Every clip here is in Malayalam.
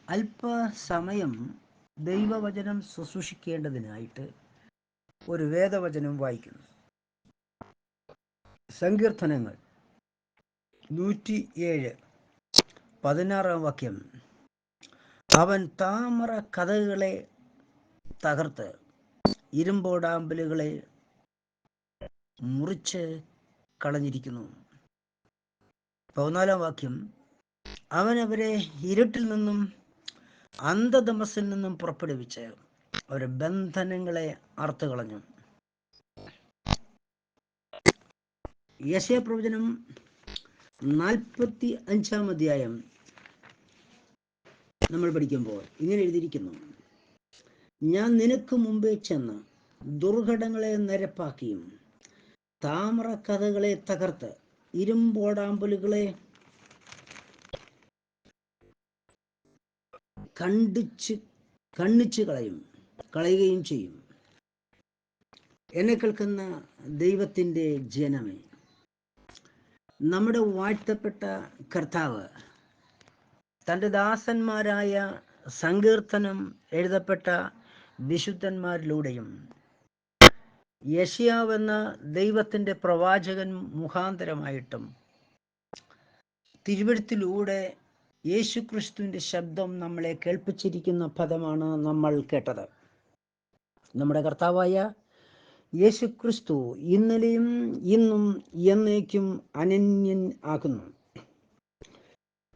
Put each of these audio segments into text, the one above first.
അല്പസമയം ദൈവവചനം ശുശ്രൂഷിക്കേണ്ടതിനായിട്ട് ഒരു വേദവചനം വായിക്കുന്നു. സങ്കീർത്തനങ്ങൾ 107 വാക്യം. അവൻ താമര കതകുകളെ തകർത്ത് ഇരുമ്പോടാമ്പലുകളെ മുറിച്ച് കളഞ്ഞിരിക്കുന്നു. 14 വാക്യം. അവൻ അവരെ ഇരുട്ടിൽ നിന്നും അന്ധതമസിൽ നിന്നും പുറപ്പെടുവിച്ച് അവരുടെ ബന്ധനങ്ങളെ അറുത്തു കളഞ്ഞു. യെശയ്യാ പ്രവചനം 45 അധ്യായം നമ്മൾ പഠിക്കുമ്പോൾ ഇങ്ങനെ എഴുതിയിരിക്കുന്നു. ഞാൻ നിനക്ക് മുമ്പേ ചെന്ന് ദുർഘടങ്ങളെ നിരപ്പാക്കിയും താമര കഥകളെ തകർത്ത് ഇരുമ്പോടാമ്പലുകളെ കണ്ണിച്ച് കളയുകയും ചെയ്യും. എന്നെ കേൾക്കുന്ന ദൈവത്തിൻ്റെ ജനമേ, നമ്മുടെ വാഴ്ത്തപ്പെട്ട കർത്താവ് തൻ്റെ ദാസന്മാരായ സങ്കീർത്തനം എഴുതപ്പെട്ട വിശുദ്ധന്മാരിലൂടെയും യെശയ്യാവെന്ന ദൈവത്തിൻ്റെ പ്രവാചകൻ മുഖാന്തരമായിട്ടും തിരുവെഴുത്തിലൂടെ യേശുക്രിസ്തുവിൻ്റെ ശബ്ദം നമ്മളെ കേൾപ്പിച്ചിരിക്കുന്ന പദമാണ് നമ്മൾ കേട്ടത്. നമ്മുടെ കർത്താവായ യേശുക്രിസ്തു ഇന്നലെയും ഇന്നും എന്നേക്കും അനന്യൻ ആകുന്നു.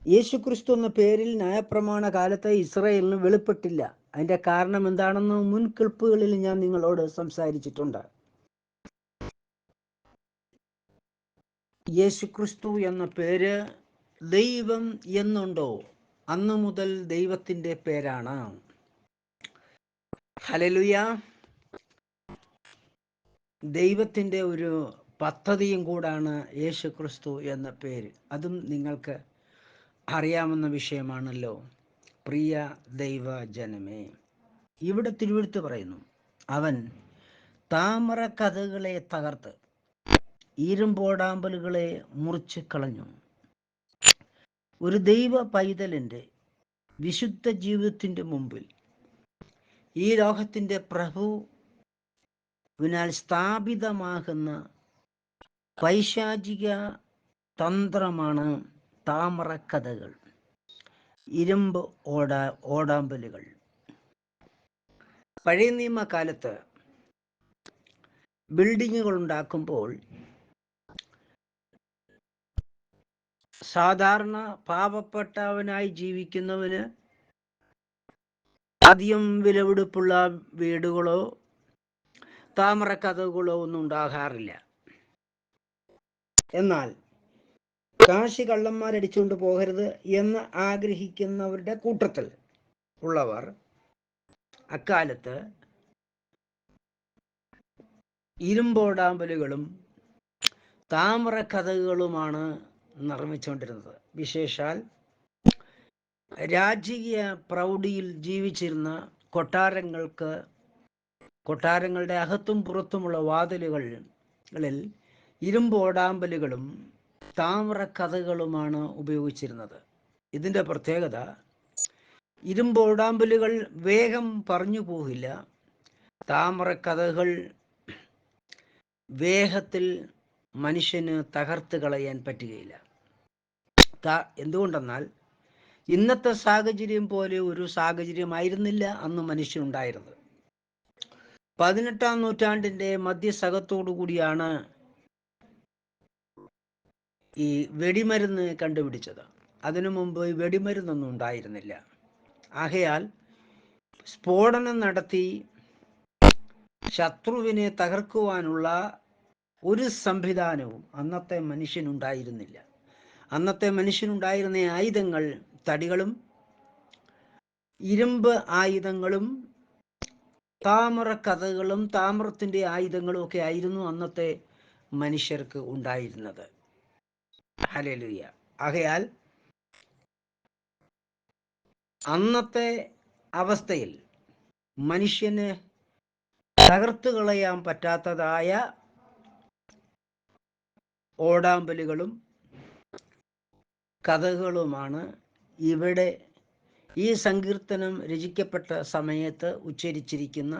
യേശുക്രിസ്തു എന്ന പേരിൽ ന്യായപ്രമാണ കാലത്ത് ഇസ്രായേലിന് വെളിപ്പെട്ടില്ല. അതിൻ്റെ കാരണം എന്താണെന്ന് മുൻകൽപ്പുകളിൽ ഞാൻ നിങ്ങളോട് സംസാരിച്ചിട്ടുണ്ട്. യേശുക്രിസ്തു എന്ന പേര് ദൈവം എന്നുണ്ടോ അന്നു മുതൽ ദൈവത്തിൻ്റെ പേരാണ്. ഹല്ലേലൂയ. ദൈവത്തിൻ്റെ ഒരു പദ്ധതിയും കൂടാണ് യേശുക്രിസ്തു എന്ന പേര്. അതും നിങ്ങൾക്ക് അറിയാവുന്ന വിഷയമാണല്ലോ പ്രിയ ദൈവജനമേ. ഇവിടെ തിരുവെഴുത്ത് പറയുന്നു, അവൻ താമര കഥകളെ തകർത്ത് ഇരുമ്പോടാമ്പലുകളെ മുറിച്ച് കളഞ്ഞു. ഒരു ദൈവ പൈതലിൻ്റെ വിശുദ്ധ ജീവിതത്തിൻ്റെ മുമ്പിൽ ഈ ലോകത്തിൻ്റെ പ്രഭുവിനാൽ സ്ഥാപിതമാകുന്ന പൈശാചിക തന്ത്രമാണ് താമര കഥകൾ, ഇരുമ്പ് ഓടാമ്പലുകൾ. പഴയ നിയമകാലത്ത് ബിൽഡിങ്ങുകൾ ഉണ്ടാക്കുമ്പോൾ സാധാരണ പാവപ്പെട്ടവനായി ജീവിക്കുന്നവന് അധികം വിലപിടിപ്പുള്ള വീടുകളോ താമര കഥകളോ ഒന്നും ഉണ്ടാകാറില്ല. എന്നാൽ കാശ് കള്ളന്മാരടിച്ചുകൊണ്ട് പോകരുത് എന്ന് ആഗ്രഹിക്കുന്നവരുടെ കൂട്ടത്തിൽ ഉള്ളവർ അക്കാലത്ത് ഇരുമ്പോടാമ്പലുകളും താമര കഥകളുമാണ് നിർമ്മിച്ചുകൊണ്ടിരുന്നത്. വിശേഷാൽ രാജകീയ പ്രൗഢിയിൽ ജീവിച്ചിരുന്ന കൊട്ടാരങ്ങളുടെ അകത്തും പുറത്തുമുള്ള വാതിലുകളിൽ ഇരുമ്പോടാമ്പലുകളും താമര കഥകളുമാണ് ഉപയോഗിച്ചിരുന്നത്. ഇതിൻ്റെ പ്രത്യേകത, ഇരുമ്പോടാമ്പലുകൾ വേഗം പറഞ്ഞു പോകില്ല, താമര കഥകൾ വേഗത്തിൽ മനുഷ്യന് തകർത്ത് കളയാൻ പറ്റുകയില്ല. എന്തുകൊണ്ടെന്നാൽ ഇന്നത്തെ സാഹചര്യം പോലെ ഒരു സാഹചര്യമായിരുന്നില്ല അന്ന് മനുഷ്യനുണ്ടായിരുന്നത്. 18-ാം നൂറ്റാണ്ടിൻ്റെ മധ്യസകത്തോടു കൂടിയാണ് ഈ വെടിമരുന്ന് കണ്ടുപിടിച്ചത്. അതിനു മുമ്പ് വെടിമരുന്നൊന്നും ഉണ്ടായിരുന്നില്ല. ആകയാൽ സ്ഫോടനം നടത്തി ശത്രുവിനെ തകർക്കുവാനുള്ള ഒരു സംവിധാനവും അന്നത്തെ മനുഷ്യനുണ്ടായിരുന്നില്ല. അന്നത്തെ മനുഷ്യനുണ്ടായിരുന്ന ആയുധങ്ങൾ തടികളും ഇരുമ്പ് ആയുധങ്ങളും താമര കഥകളും താമ്രത്തിൻ്റെ ആയുധങ്ങളും ഒക്കെ ആയിരുന്നു അന്നത്തെ മനുഷ്യർക്ക് ഉണ്ടായിരുന്നത്. ഹല്ലേലൂയ. ആകയാൽ അന്നത്തെ അവസ്ഥയിൽ മനുഷ്യന് തകർത്തു കളയാൻ പറ്റാത്തതായ ഓടാമ്പലുകളും കഥകളുമാണ് ഇവിടെ ഈ സങ്കീർത്തനം രചിക്കപ്പെട്ട സമയത്ത് ഉച്ചരിച്ചിരിക്കുന്ന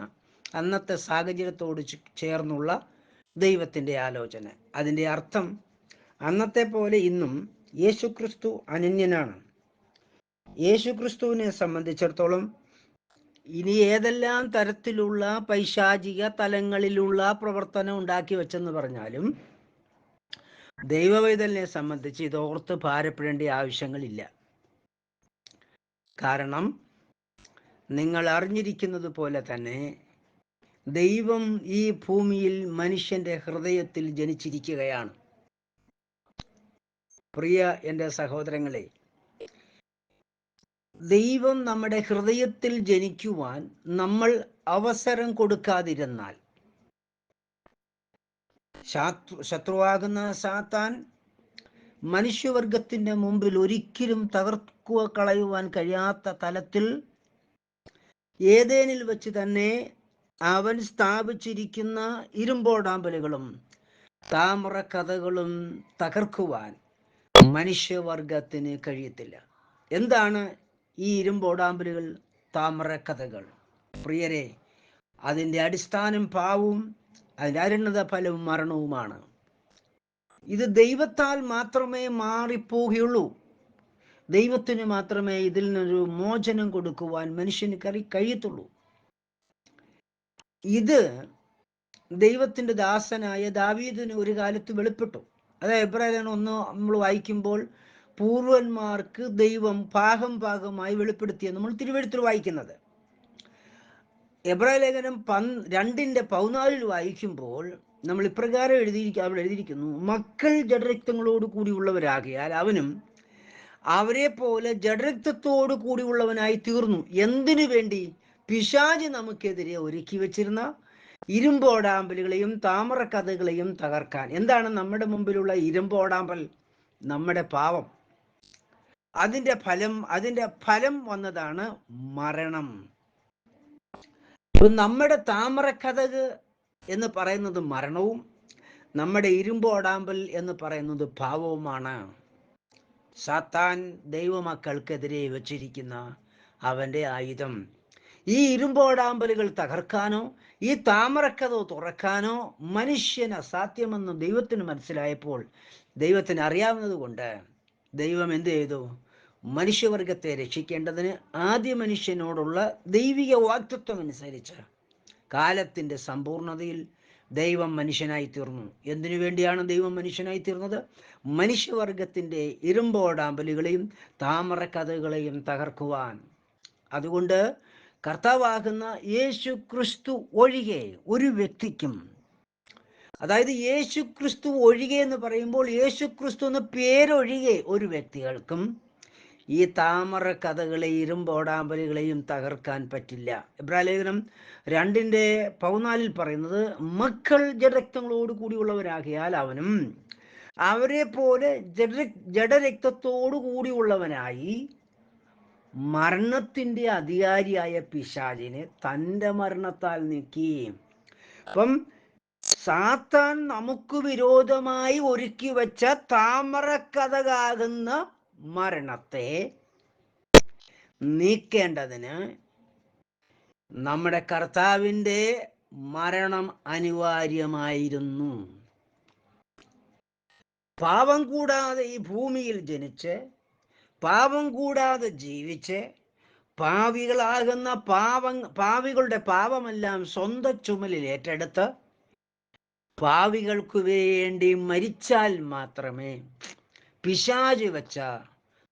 അന്നത്തെ സാഹചര്യത്തോട് ചേർന്നുള്ള ദൈവത്തിൻ്റെ ആലോചന. അതിൻ്റെ അർത്ഥം, അന്നത്തെ പോലെ ഇന്നും യേശുക്രിസ്തു അനന്യനാണ്. യേശുക്രിസ്തുവിനെ സംബന്ധിച്ചിടത്തോളം ഇനി ഏതെല്ലാം തരത്തിലുള്ള പൈശാചിക തലങ്ങളിലുള്ള പ്രവർത്തനം ഉണ്ടാക്കി വെച്ചെന്ന് പറഞ്ഞാലും ദൈവവൈതലിനെ സംബന്ധിച്ച് ഇതോർത്ത് ഭാരപ്പെടേണ്ട ആവശ്യങ്ങളില്ല. കാരണം നിങ്ങൾ അറിഞ്ഞിരിക്കുന്നത് പോലെ തന്നെ ദൈവം ഈ ഭൂമിയിൽ മനുഷ്യന്റെ ഹൃദയത്തിൽ ജനിച്ചിരിക്കുകയാണ്. പ്രിയ എൻ്റെ സഹോദരങ്ങളെ, ദൈവം നമ്മുടെ ഹൃദയത്തിൽ ജനിക്കുവാൻ നമ്മൾ അവസരം കൊടുക്കാതിരുന്നാൽ, ശത്രുവാകുന്ന സാത്താൻ മനുഷ്യവർഗത്തിന്റെ മുമ്പിൽ ഒരിക്കലും തകർക്കുക കളയുവാൻ കഴിയാത്ത തലത്തിൽ ഏദേനിൽ വെച്ച് തന്നെ അവൻ സ്ഥാപിച്ചിരിക്കുന്ന ഇരുമ്പോടാമ്പലുകളും താമ്ര കഥകളും തകർക്കുവാൻ മനുഷ്യവർഗത്തിന് കഴിയത്തില്ല. എന്താണ് ഈ ഇരുമ്പോടാമ്പലുകൾ, താമ്ര കഥകൾ? പ്രിയരെ, അതിൻ്റെ അടിസ്ഥാനം പാവവും അതിൻ്റെ അരുണത ഫലവും മരണവുമാണ്. ഇത് ദൈവത്താൽ മാത്രമേ മാറിപ്പോവുകയുള്ളൂ. ദൈവത്തിന് മാത്രമേ ഇതിൽ നിന്നൊരു മോചനം കൊടുക്കുവാൻ മനുഷ്യന് കഴിയത്തുള്ളൂ. ഇത് ദൈവത്തിൻ്റെ ദാസനായ ദാവീദിന് ഒരു കാലത്ത് വെളിപ്പെട്ടു. അത് എബ്രായലേഖനം 1 നമ്മൾ വായിക്കുമ്പോൾ പൂർവന്മാർക്ക് ദൈവം ഭാഗം ഭാഗമായി വെളിപ്പെടുത്തിയെന്ന് നമ്മൾ തിരുവെഴുത്തിൽ വായിക്കുന്നത്. എബ്രായലേഖനം 2:14 വായിക്കുമ്പോൾ നമ്മൾ ഇപ്രകാരം അവിടെ എഴുതിയിരിക്കുന്നു: മക്കൾ ജഡരക്തങ്ങളോട് കൂടിയുള്ളവരാകിയാൽ അവനും അവരെ പോലെ ജഡരക്തത്തോടു കൂടിയുള്ളവനായി തീർന്നു. എന്തിനു വേണ്ടി? പിശാച് നമുക്കെതിരെ ഒരുക്കി വെച്ചിരുന്ന ഇരുമ്പോടാമ്പലുകളെയും താമ്രക്കഥകളെയും തകർക്കാൻ. എന്താണ് നമ്മുടെ മുമ്പിലുള്ള ഇരുമ്പോടാമ്പൽ? നമ്മുടെ പാവം. അതിൻ്റെ ഫലം വന്നതാണ് മരണം. നമ്മുടെ താമ്രക്കഥക് എന്ന് പറയുന്നത് മരണവും നമ്മുടെ ഇരുമ്പോടാമ്പൽ എന്ന് പറയുന്നത് പാവവുമാണ്. സാത്താൻ ദൈവമക്കൾക്കെതിരെ വച്ചിരിക്കുന്ന അവൻ്റെ ആയുധം. ഈ ഇരുമ്പോടാമ്പലുകൾ തകർക്കാനോ ഈ താമരക്കഥ തുറക്കാനോ മനുഷ്യന് അസാധ്യമെന്ന് ദൈവത്തിന് മനസ്സിലായപ്പോൾ, ദൈവത്തിന് അറിയാവുന്നത് കൊണ്ട് ദൈവം എന്ത് ചെയ്തു? മനുഷ്യവർഗത്തെ രക്ഷിക്കേണ്ടതിന് ആദ്യ മനുഷ്യനോടുള്ള ദൈവിക വാഗ്ദത്വം അനുസരിച്ച് കാലത്തിൻ്റെ സമ്പൂർണതയിൽ ദൈവം മനുഷ്യനായി തീർന്നു. എന്തിനു വേണ്ടിയാണ് ദൈവം മനുഷ്യനായി തീർന്നത്? മനുഷ്യവർഗത്തിൻ്റെ ഇരുമ്പോടാമ്പലുകളെയും താമരക്കഥകളെയും തകർക്കുവാൻ. അതുകൊണ്ട് കർത്താവാകുന്ന യേശു ക്രിസ്തു ഒഴികെ ഒരു വ്യക്തിക്കും, അതായത് യേശു ക്രിസ്തു ഒഴികെ എന്ന് പറയുമ്പോൾ യേശു ക്രിസ്തു എന്ന പേരൊഴികെ ഒരു വ്യക്തികൾക്കും ഈ താമരക്കഥകളെയും ഇരുമ്പോടാമ്പലുകളെയും തകർക്കാൻ പറ്റില്ല. എബ്രായലേഖനം 2:14 പറയുന്നത്, മക്കൾ ജഡരക്തങ്ങളോട് കൂടിയുള്ളവരാകിയാൽ അവനും അവരെ പോലെ ജഡരക്തത്തോടു കൂടിയുള്ളവനായി മരണത്തിൻ്റെ അധികാരിയായ പിശാചിനെ തൻ്റെ മരണത്താൽ നീക്കി. അപ്പം സാത്താൻ നമുക്ക് വിരോധമായി ഒരുക്കി വെച്ച താമരക്കഥകാകുന്ന മരണത്തെ നീക്കേണ്ടതിന് നമ്മുടെ കർത്താവിൻ്റെ മരണം അനിവാര്യമായിരുന്നു. പാപം കൂടാതെ ഈ ഭൂമിയിൽ ജനിച്ച് പാപം കൂടാതെ ജീവിച്ച് പാവികളാകുന്ന പാവികളുടെ പാപമെല്ലാം സ്വന്തം ചുമലിൽ ഏറ്റെടുത്ത് പാവികൾക്ക് വേണ്ടി മരിച്ചാൽ മാത്രമേ പിശാച് വെച്ച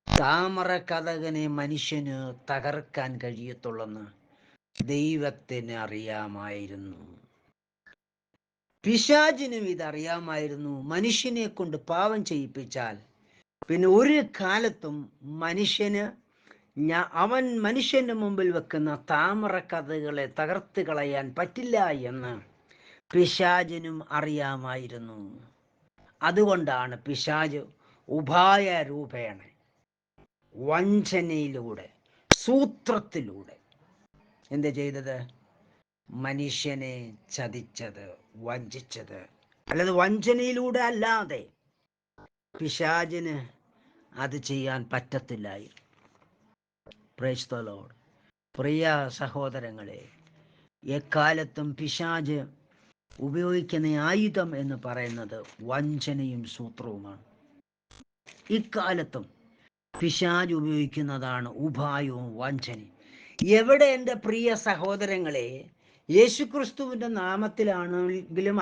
താമരക്കഥകനെ മനുഷ്യന് തകർക്കാൻ കഴിയത്തുള്ളെന്ന് ദൈവത്തിന് അറിയാമായിരുന്നു. പിശാചിനും ഇതറിയാമായിരുന്നു. മനുഷ്യനെ കൊണ്ട് പാപം ചെയ്യിപ്പിച്ചാൽ പിന്നെ ഒരു കാലത്തും അവൻ മനുഷ്യന്റെ മുമ്പിൽ വെക്കുന്ന താമരക്കഥകളെ തകർത്ത് കളയാൻ പറ്റില്ല എന്ന് പിശാചിനും അറിയാമായിരുന്നു. അതുകൊണ്ടാണ് പിശാച് ഉപായ രൂപേണ വഞ്ചനയിലൂടെ സൂത്രത്തിലൂടെ എന്ത് ചെയ്തത്? മനുഷ്യനെ ചതിച്ചത്, വഞ്ചിച്ചത്. അല്ലാതെ വഞ്ചനയിലൂടെ അല്ലാതെ പിശാചിന് അത് ചെയ്യാൻ പറ്റത്തില്ലായിരുന്നു. Praise the Lord. പ്രിയ സഹോദരങ്ങളെ, എക്കാലത്തും പിശാച് ഉപയോഗിക്കുന്ന ആയുധം എന്ന് പറയുന്നത് വഞ്ചനയും സൂത്രവുമാണ്. ഇക്കാലത്തും പിശാച് ഉപയോഗിക്കുന്നതാണ് ഉപായവും വഞ്ചനയും. എവിടെ എൻ്റെ പ്രിയ സഹോദരങ്ങളെ യേശുക്രിസ്തുവിൻ്റെ നാമത്തിലാണെങ്കിലും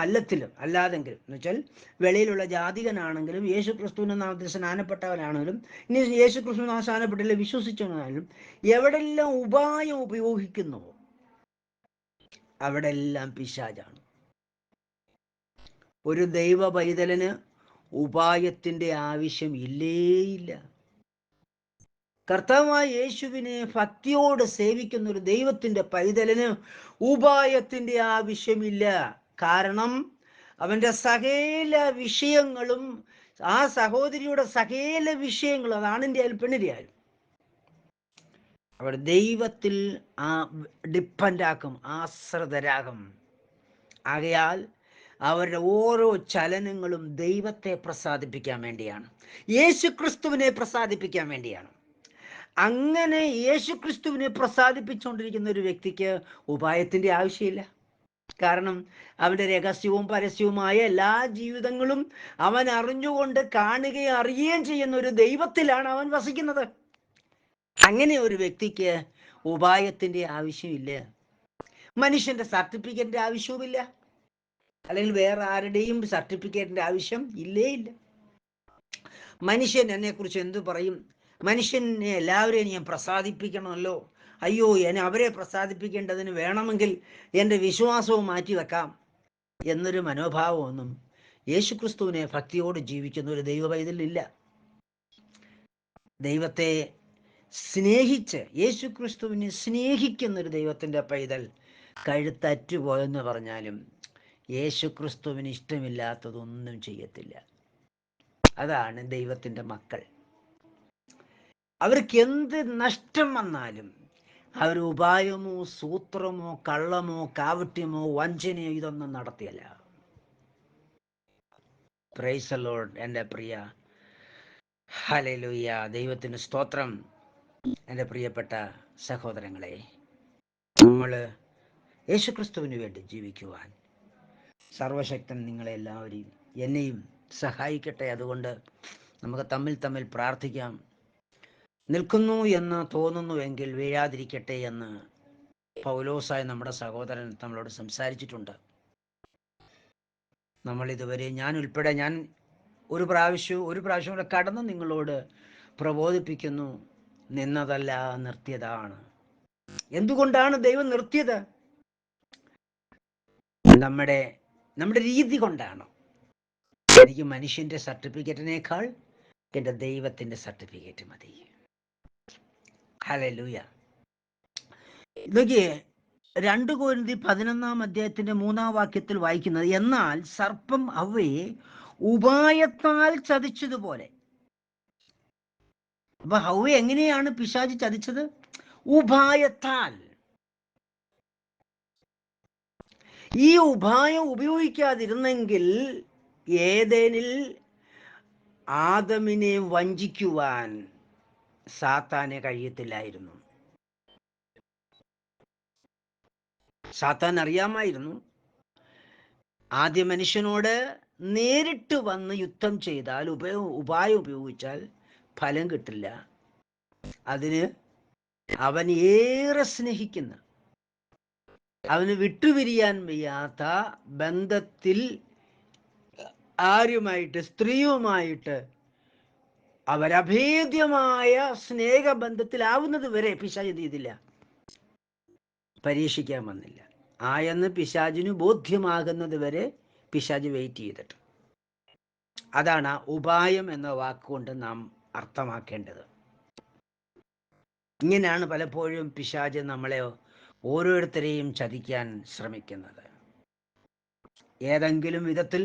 അല്ലാതെങ്കിലും എന്ന് വെച്ചാൽ വെളിയിലുള്ള ജാതികനാണെങ്കിലും യേശുക്രിസ്തുവിൻ്റെ നാമത്തിൽ സ്നാനപ്പെട്ടവനാണെങ്കിലും ഇനി യേശുക്രിസ്തുവിന് നാമം സ്നാനപ്പെട്ടില്ല വിശ്വസിച്ചവനാണെങ്കിലും എവിടെല്ലാം ഉപായം ഉപയോഗിക്കുന്നുവോ അവിടെ എല്ലാം പിശാചാണ്. ഒരു ദൈവ പൈതലിന് ഉപായത്തിൻ്റെ ആവശ്യം ഇല്ലേയില്ല. കർത്താവായ യേശുവിനെ ഭക്തിയോട് സേവിക്കുന്ന ഒരു ദൈവത്തിൻ്റെ പൈതലിന് ഉപായത്തിൻ്റെ ആവശ്യമില്ല. കാരണം അവൻ്റെ സകല വിഷയങ്ങളും ആ സഹോദരിയുടെ സകല വിഷയങ്ങളും അതാണിൻ്റെ പെണ്ണിരിയാലും അവർ ദൈവത്തിൽ ഡിപ്പെൻഡാക്കും, ആശ്രിതരാകും. ആകയാൽ അവരുടെ ഓരോ ചലനങ്ങളും ദൈവത്തെ പ്രസാദിപ്പിക്കാൻ വേണ്ടിയാണ്, യേശുക്രിസ്തുവിനെ പ്രസാദിപ്പിക്കാൻ വേണ്ടിയാണ്. അങ്ങനെ യേശുക്രിസ്തുവിനെ പ്രസാദിപ്പിച്ചുകൊണ്ടിരിക്കുന്ന ഒരു വ്യക്തിക്ക് ഉപായത്തിൻ്റെ ആവശ്യമില്ല. കാരണം അവൻ്റെ രഹസ്യവും പരസ്യവുമായ എല്ലാ ജീവിതങ്ങളും അവൻ അറിഞ്ഞുകൊണ്ട് കാണുകയും അറിയുകയും ചെയ്യുന്ന ഒരു ദൈവത്തിലാണ് അവൻ വസിക്കുന്നത്. അങ്ങനെ ഒരു വ്യക്തിക്ക് ഉപായത്തിൻ്റെ ആവശ്യമില്ല, മനുഷ്യൻ്റെ സർട്ടിഫിക്കറ്റിൻ്റെ ആവശ്യവുമില്ല, അല്ലെങ്കിൽ വേറെ ആരുടെയും സർട്ടിഫിക്കറ്റിൻ്റെ ആവശ്യം ഇല്ല. മനുഷ്യൻ എന്നെക്കുറിച്ച് എന്തു പറയും? മനുഷ്യനെ എല്ലാവരെയും ഞാൻ പ്രസാദിപ്പിക്കണമല്ലോ, അയ്യോ എന്നെ അവരെ പ്രസാദിപ്പിക്കേണ്ടതിന് വേണമെങ്കിൽ എൻ്റെ വിശ്വാസവും മാറ്റിവെക്കാം എന്നൊരു മനോഭാവമൊന്നും യേശുക്രിസ്തുവിനെ ഭക്തിയോട് ജീവിക്കുന്ന ഒരു ദൈവ പൈതലില്ല. ദൈവത്തെ സ്നേഹിച്ച് യേശുക്രിസ്തുവിനെ സ്നേഹിക്കുന്നൊരു ദൈവത്തിൻ്റെ പൈതൽ കഴുത്തറ്റുപോയെന്ന് പറഞ്ഞാലും യേശുക്രിസ്തുവിന് ഇഷ്ടമില്ലാത്തതൊന്നും ചെയ്യത്തില്ല. അതാണ് ദൈവത്തിൻ്റെ മക്കൾ. അവർക്ക് എന്ത് നഷ്ടം വന്നാലും അവർ ഉപായമോ സൂത്രമോ കള്ളമോ കാവട്യമോ വഞ്ചനയോ ഇതൊന്നും നടത്തിയല്ല. പ്രൈസ് ദി ലോർഡ് എൻ്റെ പ്രിയ. ഹല്ലേലൂയ, ദൈവത്തിന് സ്തോത്രം. എൻ്റെ പ്രിയപ്പെട്ട സഹോദരങ്ങളെ, നമ്മൾ യേശുക്രിസ്തുവിന് വേണ്ടി ജീവിക്കുവാൻ സർവശക്തൻ നിങ്ങളെല്ലാവരെയും എന്നെയും സഹായിക്കട്ടെ. അതുകൊണ്ട് നമുക്ക് തമ്മിൽ പ്രാർത്ഥിക്കാം. നിൽക്കുന്നു എന്ന് തോന്നുന്നുവെങ്കിൽ വീഴാതിരിക്കട്ടെ എന്ന് പൗലോസായ നമ്മുടെ സഹോദരൻ നമ്മളോട് സംസാരിച്ചിട്ടുണ്ട്. നമ്മൾ ഇതുവരെ ഞാൻ ഒരു പ്രാവശ്യം കൂടെ കടന്ന് നിങ്ങളോട് പ്രബോധിപ്പിക്കുന്നു, നിന്നതല്ല നിർത്തിയതാണ്. എന്തുകൊണ്ടാണ് ദൈവം നിർത്തിയത്? നമ്മുടെ രീതി കൊണ്ടാണ്. എനിക്ക് മനുഷ്യന്റെ സർട്ടിഫിക്കറ്റിനേക്കാൾ എൻ്റെ ദൈവത്തിൻ്റെ സർട്ടിഫിക്കറ്റ് മതി. ഹല്ലേലൂയ. നോക്കിയേ, 2 കൊരിന്ത്യർ 11 3 വാക്യത്തിൽ വായിക്കുന്നത്, എന്നാൽ സർപ്പം അവയെ ഉപായത്താൽ ചതിച്ചതുപോലെ. അപ്പൊ ഹവ്വയെ എങ്ങനെയാണ് പിശാച് ചതിച്ചത്? ഉപായത്താൽ. ഈ ഉപായം ഉപയോഗിക്കാതിരുന്നെങ്കിൽ ഏദേനിൽ ആദമിനെ വഞ്ചിക്കുവാൻ സാത്താനെ കഴിയത്തില്ലായിരുന്നു. സാത്താൻ അറിയാമായിരുന്നു, ആദ്യ മനുഷ്യനോട് നേരിട്ട് വന്ന് യുദ്ധം ചെയ്താൽ, ഉപായം ഉപയോഗിച്ചാൽ ഫലം കിട്ടില്ല. അതിന് അവൻ ഏറെ സ്നേഹിക്കുന്ന, അവന് വിട്ടുപിരിയാൻ വയ്യാത്ത ബന്ധത്തിൽ ആരുമായിട്ട്, സ്ത്രീയുമായിട്ട് അവരഭേദ്യമായ സ്നേഹബന്ധത്തിലാവുന്നത് വരെ പിശാച് എന്ത് ചെയ്തില്ല? പരീക്ഷിക്കാൻ വന്നില്ല. ആയെന്ന് പിശാചിന് ബോധ്യമാകുന്നത് വരെ പിശാച് വെയിറ്റ് ചെയ്തിട്ട്. അതാണ് ഉപായം എന്ന വാക്കുകൊണ്ട് നാം അർത്ഥമാക്കേണ്ടത്. ഇങ്ങനെയാണ് പലപ്പോഴും പിശാച് നമ്മളെ ഓരോരുത്തരെയും ചതിക്കാൻ ശ്രമിക്കുന്നത്. ഏതെങ്കിലും വിധത്തിൽ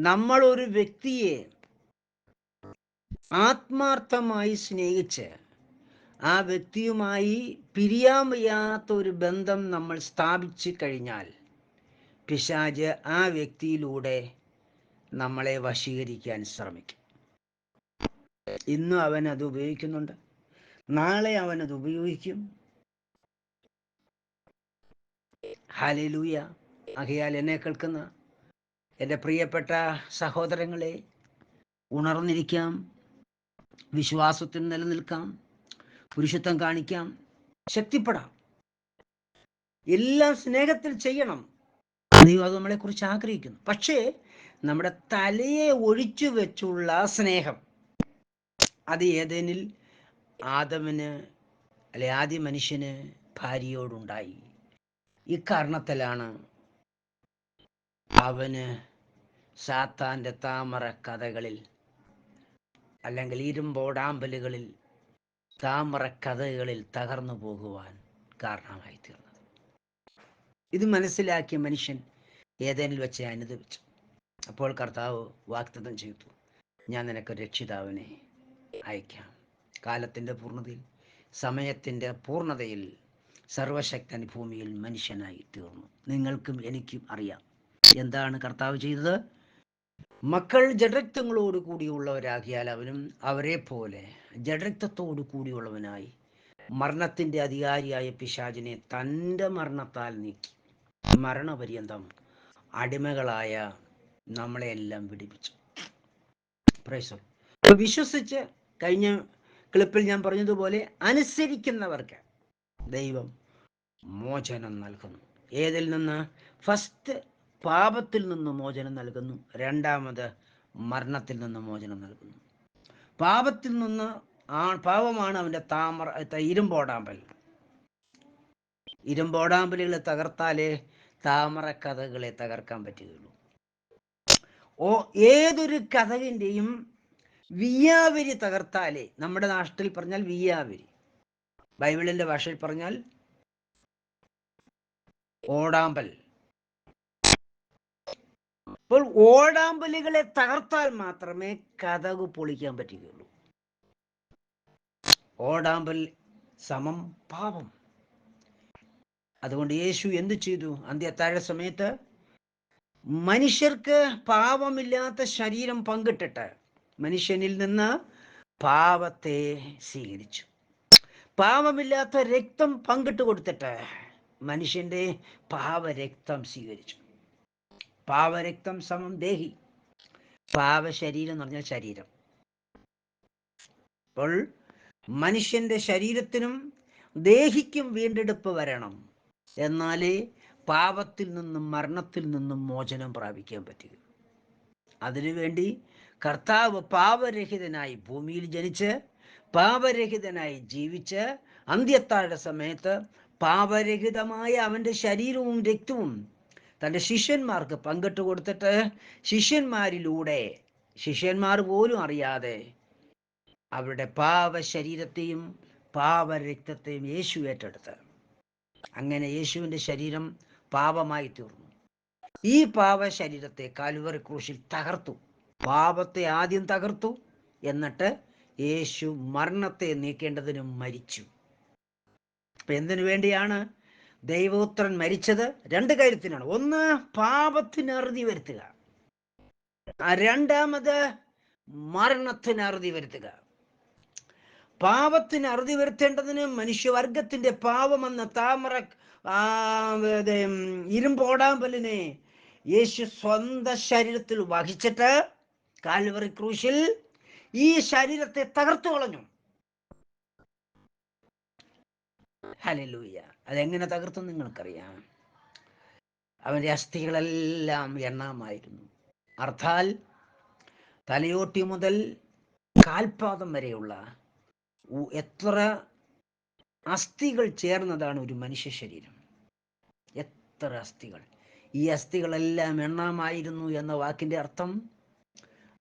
നമ്മൾ ഒരു വ്യക്തിയെ ആത്മാർത്ഥമായി സ്നേഹിച്ച് ആ വ്യക്തിയുമായി പിരിയാൻ വയ്യാത്ത ഒരു ബന്ധം നമ്മൾ സ്ഥാപിച്ചു കഴിഞ്ഞാൽ പിശാച് ആ വ്യക്തിയിലൂടെ നമ്മളെ വശീകരിക്കാൻ ശ്രമിക്കും. ഇന്നും അവൻ അത് ഉപയോഗിക്കുന്നുണ്ട്. നാളെ അവനത് ഉപയോഗിക്കും. ഹല്ലേലൂയ. ആകയാൽ എന്നെ കേൾക്കുന്ന എൻ്റെ പ്രിയപ്പെട്ട സഹോദരങ്ങളെ, ഉണർന്നിരിക്കാം, വിശ്വാസത്തിൽ നിലനിൽക്കാം, പുരുഷത്വം കാണിക്കാം, ശക്തിപ്പെടാം, എല്ലാം സ്നേഹത്തിൽ ചെയ്യണം. ദൈവം അത് നമ്മളെക്കുറിച്ച് ആഗ്രഹിക്കുന്നു. പക്ഷേ നമ്മുടെ തലയെ ഒഴിച്ചു വെച്ചുള്ള സ്നേഹം, അത് ഏതേനിൽ ആദമിന് അല്ലെ ആദ്യ മനുഷ്യന് ഭാര്യയോടുണ്ടായി. ഇക്കാരണത്തിലാണ് അവന് സാത്താൻ്റെ താമര കഥകളിൽ അല്ലെങ്കിൽ ഇരുമ്പോടാമ്പലുകളിൽ താമര കഥകളിൽ തകർന്നു പോകുവാൻ കാരണമായി തീർന്നത്. ഇത് മനസ്സിലാക്കിയ മനുഷ്യൻ ഏതേനിൽ വെച്ച് അനുദപിച്ചു. അപ്പോൾ കർത്താവ് വാഗ്ദത്തം ചെയ്തു, ഞാൻ നിനക്ക് രക്ഷിതാവിനെ അയക്കാം. കാലത്തിൻ്റെ പൂർണ്ണതയിൽ, സമയത്തിൻ്റെ പൂർണ്ണതയിൽ സർവശക്തൻ ഭൂമിയിൽ മനുഷ്യനായി തീർന്നു. നിങ്ങൾക്കും എനിക്കും അറിയാം എന്താണ് കർത്താവ് ചെയ്തത്. മക്കൾ ജഡരക്തങ്ങളോട് കൂടിയുള്ളവരാകിയാൽ അവനും അവരെ പോലെ ജഡരക്തത്തോടു കൂടിയുള്ളവനായി മരണത്തിൻ്റെ അധികാരിയായ പിശാചിനെ തൻ്റെ മരണത്താൽ നീക്കി മരണപര്യന്തം അടിമകളായ നമ്മളെയെല്ലാം വിടുവിച്ചു. പ്രൈസ്. വിശ്വസിച്ച് കഴിഞ്ഞ ക്ലിപ്പിൽ ഞാൻ പറഞ്ഞതുപോലെ അനുസരിക്കുന്നവർക്ക് ദൈവം മോചനം നൽകുന്നു. ഏതിൽ നിന്ന്? ഫസ്റ്റ് പാപത്തിൽ നിന്ന് മോചനം നൽകുന്നു. രണ്ടാമത് മരണത്തിൽ നിന്ന് മോചനം നൽകുന്നു. പാപത്തിൽ നിന്ന് പാപമാണ് അവൻ്റെ ഇരുമ്പോടാമ്പൽ. ഇരുമ്പോടാമ്പലുകളെ തകർത്താലേ താമര കഥകളെ തകർക്കാൻ പറ്റുകയുള്ളൂ. ഏതൊരു കഥകിൻ്റെയും വിയാവരി തകർത്താലേ, നമ്മുടെ നാട്ടിൽ പറഞ്ഞാൽ വിയാവരി, ബൈബിളിൻ്റെ ഭാഷയിൽ പറഞ്ഞാൽ ഓടാമ്പൽ. അപ്പോൾ ഓടാമ്പലുകളെ തകർത്താൽ മാത്രമേ കഥക് പൊളിക്കാൻ പറ്റുകയുള്ളൂ. ഓടാമ്പൽ സമം പാപം. അതുകൊണ്ട് യേശു എന്തു ചെയ്തു? അന്ത്യത്താഴ സമയത്ത് മനുഷ്യർക്ക് പാപമില്ലാത്ത ശരീരം പങ്കിട്ടിട്ട് മനുഷ്യനിൽ നിന്ന് പാപത്തെ സ്വീകരിച്ചു. പാപമില്ലാത്ത രക്തം പങ്കിട്ട് കൊടുത്തിട്ട് മനുഷ്യന്റെ പാപരക്തം സ്വീകരിച്ചു. പാപരക്തം സമം ദേഹി. പാപശരീരം എന്ന് പറഞ്ഞാൽ ശരീരം. അപ്പോൾ മനുഷ്യന്റെ ശരീരത്തിനും ദേഹിക്കും വീണ്ടെടുപ്പ് വരണം. എന്നാലേ പാപത്തിൽ നിന്നും മരണത്തിൽ നിന്നും മോചനം പ്രാപിക്കാൻ പറ്റുക. അതിനുവേണ്ടി കർത്താവ് പാപരഹിതനായി ഭൂമിയിൽ ജനിച്ച് പാപരഹിതനായി ജീവിച്ച് അന്ത്യത്താഴ സമയത്ത് പാപരഹിതമായ അവൻ്റെ ശരീരവും രക്തവും തൻ്റെ ശിഷ്യന്മാർക്ക് പങ്കിട്ട് കൊടുത്തിട്ട് ശിഷ്യന്മാരിലൂടെ, ശിഷ്യന്മാർ പോലും അറിയാതെ, അവരുടെ പാപശരീരത്തെയും പാപരക്തത്തെയും യേശു ഏറ്റെടുത്ത് അങ്ങനെ യേശുവിൻ്റെ ശരീരം പാപമായി തീർന്നു. ഈ പാപശരീരത്തെ കാൽവറി ക്രൂശിൽ തകർത്തു. പാപത്തെ ആദ്യം തകർത്തു, എന്നിട്ട് യേശു മരണത്തെ നീക്കേണ്ടതിന് മരിച്ചു. അപ്പൊ എന്തിനു വേണ്ടിയാണ് ദൈവപുത്രൻ മരിച്ചത്? രണ്ട് കാര്യത്തിനാണ്. ഒന്ന്, പാപത്തിന് അറുതി വരുത്തുക. രണ്ടാമത് മരണത്തിന് അറുതി വരുത്തുക. പാപത്തിന് അറുതി വരുത്തേണ്ടതിന് മനുഷ്യവർഗത്തിന്റെ പാപമെന്ന താമര ഇരുമ്പോടാമ്പലിനെ യേശു സ്വന്തം ശരീരത്തിൽ വഹിച്ചിട്ട് കാൽവറി ക്രൂശിൽ ഈ ശരീരത്തെ തകർത്തു കളഞ്ഞു. ഹല്ലേലൂയ. അതെങ്ങനെ തകർത്തു നിങ്ങൾക്കറിയാം. അവന്റെ അസ്ഥികളെല്ലാം എണ്ണാമായിരുന്നു. അർത്ഥാൽ തലയോട്ടി മുതൽ കാൽപാദം വരെയുള്ള എത്ര അസ്ഥികൾ ചേർന്നതാണ് ഒരു മനുഷ്യ ശരീരം. എത്ര അസ്ഥികൾ! ഈ അസ്ഥികളെല്ലാം എണ്ണാമായിരുന്നു എന്ന വാക്കിന്റെ അർത്ഥം,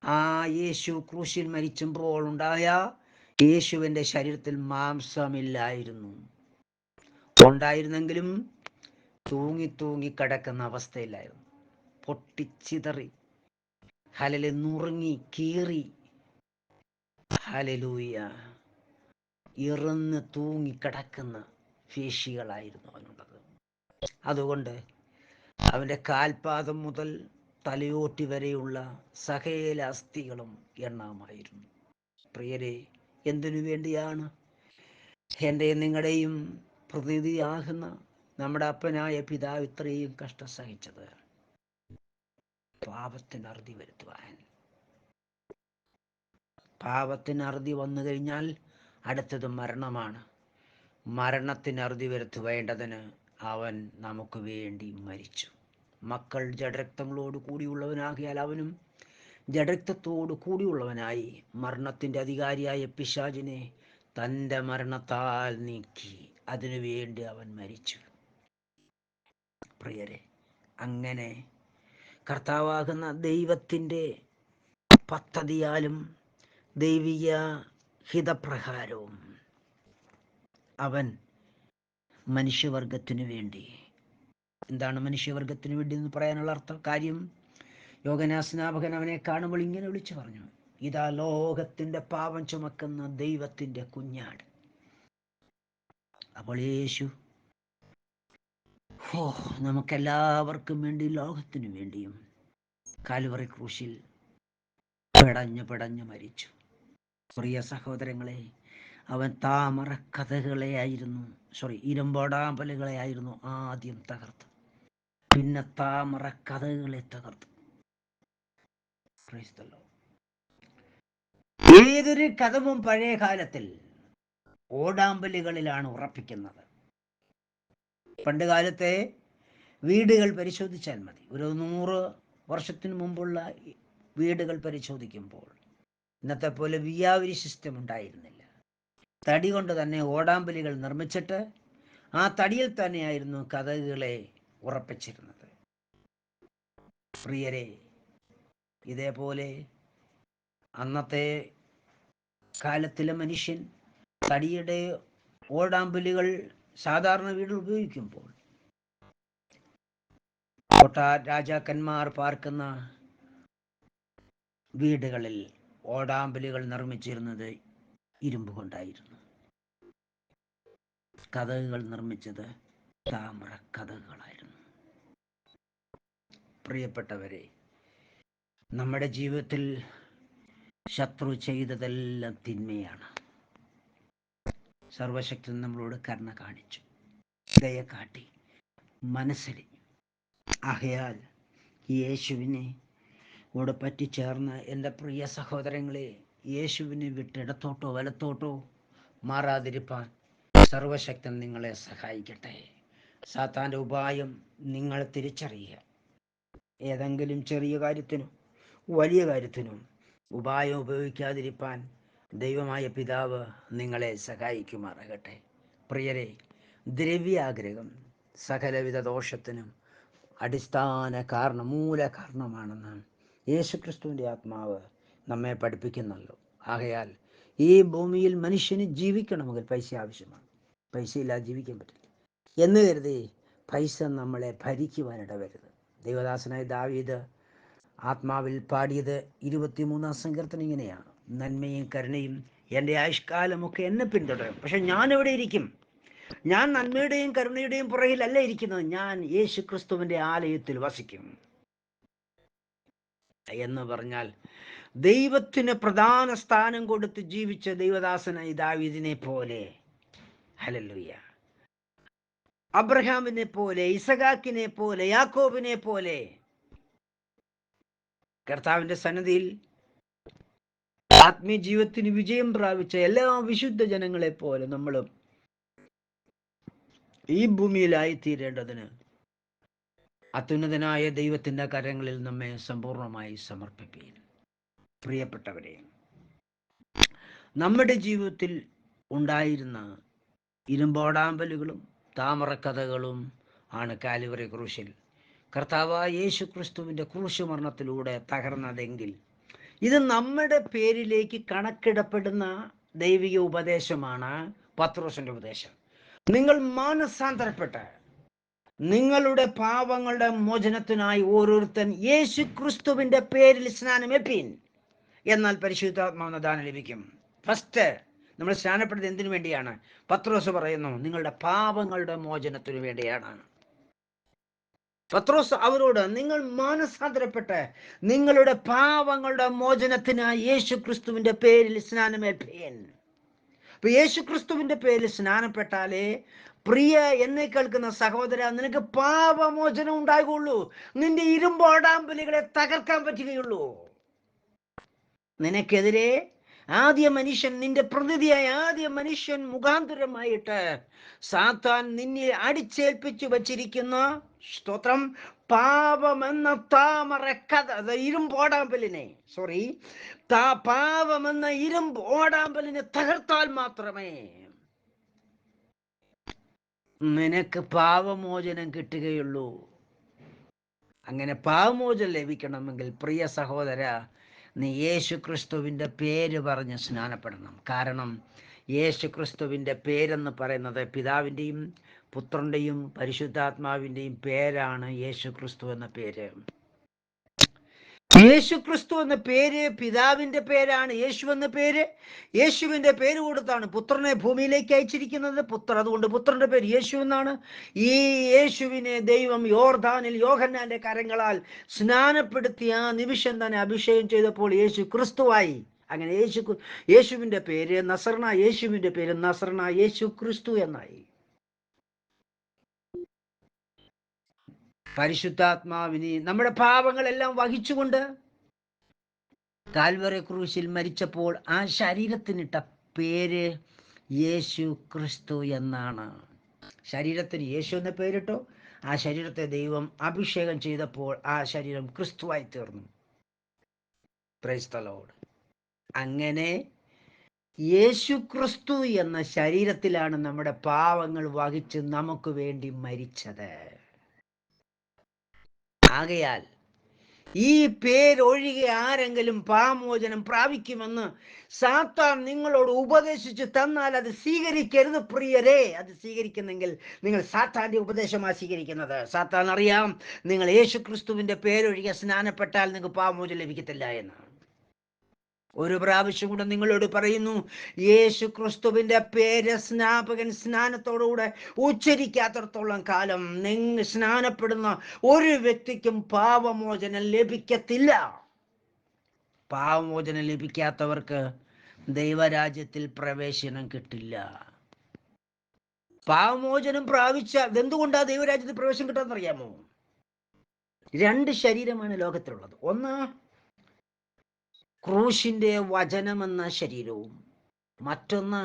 ആ യേശു ക്രൂശിൽ മരിച്ചുമ്പോൾ ഉണ്ടായ യേശുവിൻ്റെ ശരീരത്തിൽ മാംസമില്ലായിരുന്നു. ഉണ്ടായിരുന്നെങ്കിലും തൂങ്ങി തൂങ്ങി കിടക്കുന്ന അവസ്ഥയിലായിരുന്നു. പൊട്ടിച്ചിതറി, ഹല്ലേലൂയ, നുറുങ്ങി കീറി, ഹല്ലേലൂയ, ഇറന്ന് തൂങ്ങി കിടക്കുന്ന പേശികളായിരുന്നു അവനുള്ളത്. അതുകൊണ്ട് അവൻ്റെ കാൽപാദം മുതൽ തലയോട്ടി വരെയുള്ള സകല അസ്ഥികളും എണ്ണാമായിരുന്നു. പ്രിയരെ, എന്തിനു വേണ്ടിയാണ്? എൻ്റെയും നിങ്ങളുടെയും പ്രതിനിധിയാകുന്ന നമ്മുടെ അപ്പനായ പിതാവ് ഇത്രയും കഷ്ടം സഹിച്ചത് പാപത്തിന് അറുതി വരുത്തുവാൻ. പാപത്തിന് അറുതി വന്നു കഴിഞ്ഞാൽ അടുത്തത് മരണമാണ്. മരണത്തിന് അറുതി വരുത്തുവേണ്ടതിന് അവൻ നമുക്ക് വേണ്ടി മരിച്ചു. മക്കൾ ജഡരക്തങ്ങളോട് കൂടിയുള്ളവനാകിയാൽ അവനും ജഡരക്തത്തോട് കൂടിയുള്ളവനായി മരണത്തിൻ്റെ അധികാരിയായ പിശാചിനെ തൻ്റെ മരണത്താൽ നീക്കി അതിനുവേണ്ടി അവൻ മരിച്ചു. പ്രിയരെ, അങ്ങനെ കർത്താവാകുന്ന ദൈവത്തിൻ്റെ പദ്ധതിയാലും ദൈവിക ഹിതപ്രകാരവും അവൻ മനുഷ്യവർഗത്തിനു വേണ്ടി, എന്താണ് മനുഷ്യവർഗത്തിനു വേണ്ടി എന്ന് പറയാനുള്ള കാര്യം? യോഹന്നാൻ അവനെ കാണുമ്പോൾ ഇങ്ങനെ വിളിച്ചു പറഞ്ഞു, ഇതാ ലോകത്തിൻ്റെ പാപം ചുമക്കുന്ന ദൈവത്തിൻ്റെ കുഞ്ഞാട്. അപ്പോൾ യേശു നമുക്കെല്ലാവർക്കും വേണ്ടി, ലോകത്തിനു വേണ്ടിയും കാൽവറി ക്രൂശിൽ പിടഞ്ഞു മരിച്ചു. പ്രിയ സഹോദരങ്ങളെ, അവൻ താമര കഥകളെയായിരുന്നു ഇരുമ്പോടാമ്പലുകളെയായിരുന്നു ആദ്യം തകർത്ത്, പിന്നെ താമര കഥകളെ തകർത്തു. ഏതൊരു കഥവും പഴയ കാലത്തിൽ ഓടാമ്പലുകളിലാണ് ഉറപ്പിക്കുന്നത്. പണ്ട് കാലത്തെ വീടുകൾ പരിശോധിച്ചാൽ മതി. ഒരു 100 വർഷത്തിന് മുമ്പുള്ള വീടുകൾ പരിശോധിക്കുമ്പോൾ ഇന്നത്തെ പോലെ വിയാവരി സിസ്റ്റം ഉണ്ടായിരുന്നില്ല. തടി കൊണ്ട് തന്നെ ഓടാമ്പലുകൾ നിർമ്മിച്ചിട്ട് ആ തടിയിൽ തന്നെയായിരുന്നു കഥകളെ ഉറപ്പിച്ചിരുന്നത്. പ്രിയരെ, ഇതേപോലെ അന്നത്തെ കാലത്തിലെ മനുഷ്യൻ തടിയുടെ ഓടാമ്പലുകൾ സാധാരണ വീട്ടിൽ ഉപയോഗിക്കുമ്പോൾ രാജാക്കന്മാർ പാർക്കുന്ന വീടുകളിൽ ഓടാമ്പലുകൾ നിർമ്മിച്ചിരുന്നത് ഇരുമ്പ് കൊണ്ടായിരുന്നു. കഥകൾ നിർമ്മിച്ചത് താമര കഥകളായിരുന്നു. പ്രിയപ്പെട്ടവരെ, നമ്മുടെ ജീവിതത്തിൽ ശത്രു ചെയ്തതെല്ലാം തിന്മയാണ്. സർവശക്തൻ നമ്മളോട് കരുണ കാണിച്ചു, ദയ കാട്ടി, മനസ്സിലിഞ്ഞു. ആകയാൽ യേശുവിനെ കൂടെ പറ്റിച്ചേർന്ന് എൻ്റെ പ്രിയ സഹോദരങ്ങളെ, യേശുവിനെ വിട്ട് ഇടത്തോട്ടോ വലത്തോട്ടോ മാറാതിരിപ്പാൻ സർവശക്തൻ നിങ്ങളെ സഹായിക്കട്ടെ. സാത്താൻ്റെ ഉപായം നിങ്ങൾ തിരിച്ചറിയുക. ഏതെങ്കിലും ചെറിയ കാര്യത്തിനും വലിയ കാര്യത്തിനും ഉപായം ഉപയോഗിക്കാതിരിപ്പാൻ ദൈവമായ പിതാവ് നിങ്ങളെ സഹായിക്കുമാറാകട്ടെ. പ്രിയരെ, ദ്രവ്യാഗ്രഹം സകലവിധ ദോഷത്തിനും അടിസ്ഥാന മൂല കാരണമാണെന്ന് യേശുക്രിസ്തുവിൻ്റെ ആത്മാവ് നമ്മെ പഠിപ്പിക്കുന്നല്ലോ. ആകയാൽ ഈ ഭൂമിയിൽ മനുഷ്യന് ജീവിക്കണമെങ്കിൽ പൈസ ആവശ്യമാണ്. പൈസയില്ലാതെ ജീവിക്കാൻ പറ്റില്ല എന്ന് കരുതി പൈസ നമ്മളെ ഭരിക്കുവാനിടവരുത്. ദൈവദാസനായ ദാവീദ് ആത്മാവിൽ പാടിയത് 23-ാം സങ്കീർത്തനം ഇങ്ങനെയാണ്: നന്മയും കരുണയും എൻ്റെ ആയുഷ്കാലമൊക്കെ എന്നെ പിന്തുടരും. പക്ഷെ ഞാൻ എവിടെ ഇരിക്കും? ഞാൻ നന്മയുടെയും കരുണയുടെയും പുറകിലല്ല ഇരിക്കുന്നത്, ഞാൻ യേശു ക്രിസ്തുവിൻ്റെ ആലയത്തിൽ വസിക്കും എന്ന് പറഞ്ഞാൽ ദൈവത്തിന് പ്രധാന സ്ഥാനം കൊടുത്ത് ജീവിച്ച ദൈവദാസനായ ദാവീദിനെ പോലെ, ഹല്ലേലൂയ, അബ്രഹാമിനെ പോലെ, ഇസഹാക്കിനെ പോലെ, യാക്കോബിനെ പോലെ കർത്താവിൻ്റെ സന്നിധിയിൽ ആത്മീയ ജീവിതത്തിന് വിജയം പ്രാപിച്ച എല്ലാ വിശുദ്ധ ജനങ്ങളെ പോലെ നമ്മളും ഈ ഭൂമിയിലായി തീരേണ്ടതിന് അത്യുന്നതനായ ദൈവത്തിൻ്റെ കരങ്ങളിൽ നമ്മെ സമ്പൂർണമായി സമർപ്പിക്കുകയും. പ്രിയപ്പെട്ടവരെ, നമ്മുടെ ജീവിതത്തിൽ ഉണ്ടായിരുന്ന ഇരുമ്പോടാമ്പലുകളും താമരക്കഥകളും ആണ് കാൽവറി ക്രൂശിൽ കർത്താവായ യേശു ക്രിസ്തുവിൻ്റെ ക്രൂശ് മരണത്തിലൂടെ തകർന്നതെങ്കിൽ, ഇത് നമ്മുടെ പേരിലേക്ക് കണക്കിടപ്പെടുന്ന ദൈവിക ഉപദേശമാണ് പത്രോസിൻ്റെ ഉപദേശം. നിങ്ങൾ മാനസാന്തരപ്പെട്ട് നിങ്ങളുടെ പാപങ്ങളുടെ മോചനത്തിനായി ഓരോരുത്തൻ യേശു ക്രിസ്തുവിൻ്റെ പേരിൽ സ്നാനമേൽപ്പീൻ, എന്നാൽ പരിശുദ്ധാത്മാവിന് ദാനം ലഭിക്കും. ഫസ്റ്റ് നമ്മൾ സ്നാനപ്പെടുന്നത് എന്തിനു വേണ്ടിയാണ്? പത്രോസ് പറയുന്നു, നിങ്ങളുടെ പാപങ്ങളുടെ മോചനത്തിനു വേണ്ടിയാണ്. പത്രോസ് അവരോട്, നിങ്ങൾ മാനസാന്തരപ്പെട്ട് നിങ്ങളുടെ പാപങ്ങളുടെ മോചനത്തിനായി യേശു ക്രിസ്തുവിൻ്റെ പേരിൽ സ്നാനമേൽപ്പീൻ. അപ്പൊ യേശു ക്രിസ്തുവിന്റെ പേരിൽ സ്നാനപ്പെട്ടാലേ പ്രിയ എന്നെ കേൾക്കുന്ന സഹോദര, നിനക്ക് പാപമോചനം ഉണ്ടാകുള്ളൂ. നിന്റെ ഇരുമ്പോടാമ്പലുകളെ തകർക്കാൻ പറ്റുകയുള്ളൂ. നിനക്കെതിരെ ആദ്യ മനുഷ്യൻ, നിന്റെ പ്രതിനിധിയായ ആദ്യ മനുഷ്യൻ മുഖാന്തരമായിട്ട് സാത്താൻ നിന്നെ അടിച്ചേൽപ്പിച്ചു വച്ചിരിക്കുന്ന, സ്തോത്രം, പാപമെന്ന താമരക്കഥ, ഇരുമ്പോടാമ്പലിനെ, പാപമെന്ന ഇരുമ്പോടാമ്പലിനെ തകർത്താൽ മാത്രമേ നിനക്ക് പാപമോചനം കിട്ടുകയുള്ളൂ. അങ്ങനെ പാപമോചനം ലഭിക്കണമെങ്കിൽ പ്രിയ സഹോദര, നീ യേശു ക്രിസ്തുവിൻ്റെ പേര് പറഞ്ഞ് സ്നാനപ്പെടണം. കാരണം യേശു ക്രിസ്തുവിൻ്റെ പേരെന്ന് പറയുന്നത് പിതാവിൻ്റെയും പുത്രൻ്റെയും പരിശുദ്ധാത്മാവിൻ്റെയും പേരാണ് യേശു ക്രിസ്തു എന്ന പേര്. യേശു ക്രിസ്തു എന്ന പേര് പിതാവിൻ്റെ പേരാണ്. യേശു എന്ന പേര് യേശുവിൻ്റെ പേര് കൊടുത്താണ് പുത്രനെ ഭൂമിയിലേക്ക് അയച്ചിരിക്കുന്നത്. അതുകൊണ്ട് പുത്രന്റെ പേര് യേശു എന്നാണ്. ഈ യേശുവിനെ ദൈവം യോർദാനിൽ യോഹന്നാന്റെ കരങ്ങളാൽ സ്നാനപ്പെടുത്തിയ ആ നിമിഷം തന്നെ അഭിഷേകം ചെയ്തപ്പോൾ യേശു ക്രിസ്തുവായി. അങ്ങനെ യേശുവിൻ്റെ പേര് നസറന, യേശുവിൻ്റെ പേര് നസറന, യേശു ക്രിസ്തു എന്നായി. പരിശുദ്ധാത്മാവിനെ നമ്മുടെ പാപങ്ങളെല്ലാം വഹിച്ചുകൊണ്ട് കാൽവറി ക്രൂശിൽ മരിച്ചപ്പോൾ ആ ശരീരത്തിനിട്ട പേര് യേശു ക്രിസ്തു എന്നാണ്. ശരീരത്തിന് യേശു എന്ന പേരിട്ടു. ആ ശരീരത്തെ ദൈവം അഭിഷേകം ചെയ്തപ്പോൾ ആ ശരീരം ക്രിസ്തുവായി തീർന്നു. Price the Lord. അങ്ങനെ യേശു ക്രിസ്തു എന്ന ശരീരത്തിലാണ് നമ്മുടെ പാവങ്ങൾ വഹിച്ച് നമുക്ക് വേണ്ടി മരിച്ചത്. ആകയാൽ ഈ പേരൊഴികെ ആരെങ്കിലും പാപമോചനം പ്രാപിക്കുമെന്ന് സാത്താൻ നിങ്ങളോട് ഉപദേശിച്ച് തന്നാൽ അത് സ്വീകരിക്കരുത് പ്രിയരെ. അത് സ്വീകരിക്കുന്നെങ്കിൽ നിങ്ങൾ സാത്താന്റെ ഉപദേശമാണ് സ്വീകരിക്കുന്നത്. സാത്താൻ അറിയാം നിങ്ങൾ യേശു ക്രിസ്തുവിന്റെ പേരൊഴികെ സ്നാനപ്പെട്ടാൽ നിങ്ങൾക്ക് പാപമോചനം ലഭിക്കത്തില്ല എന്ന്. ഒരു പ്രാവശ്യം കൂടെ നിങ്ങളോട് പറയുന്നു, യേശു ക്രിസ്തുവിന്റെ പേര് സ്നാപകൻ സ്നാനത്തോടുകൂടെ ഉച്ചരിക്കാത്തടത്തോളം കാലം നിങ്ങൾ സ്നാനപ്പെടുന്ന ഒരു വ്യക്തിക്കും പാപമോചനം ലഭിക്കത്തില്ല. പാപമോചനം ലഭിക്കാത്തവർക്ക് ദൈവരാജ്യത്തിൽ പ്രവേശനം കിട്ടില്ല. പാപമോചനം പ്രാപിച്ചാൽ എന്തുകൊണ്ടാണ് ദൈവരാജ്യത്തിൽ പ്രവേശനം കിട്ടാന്നറിയാമോ? 2 ശരീരമാണ് ലോകത്തിലുള്ളത്. ഒന്ന് ക്രൂശിന്റെ വചനമെന്ന ശരീരവും മറ്റൊന്ന്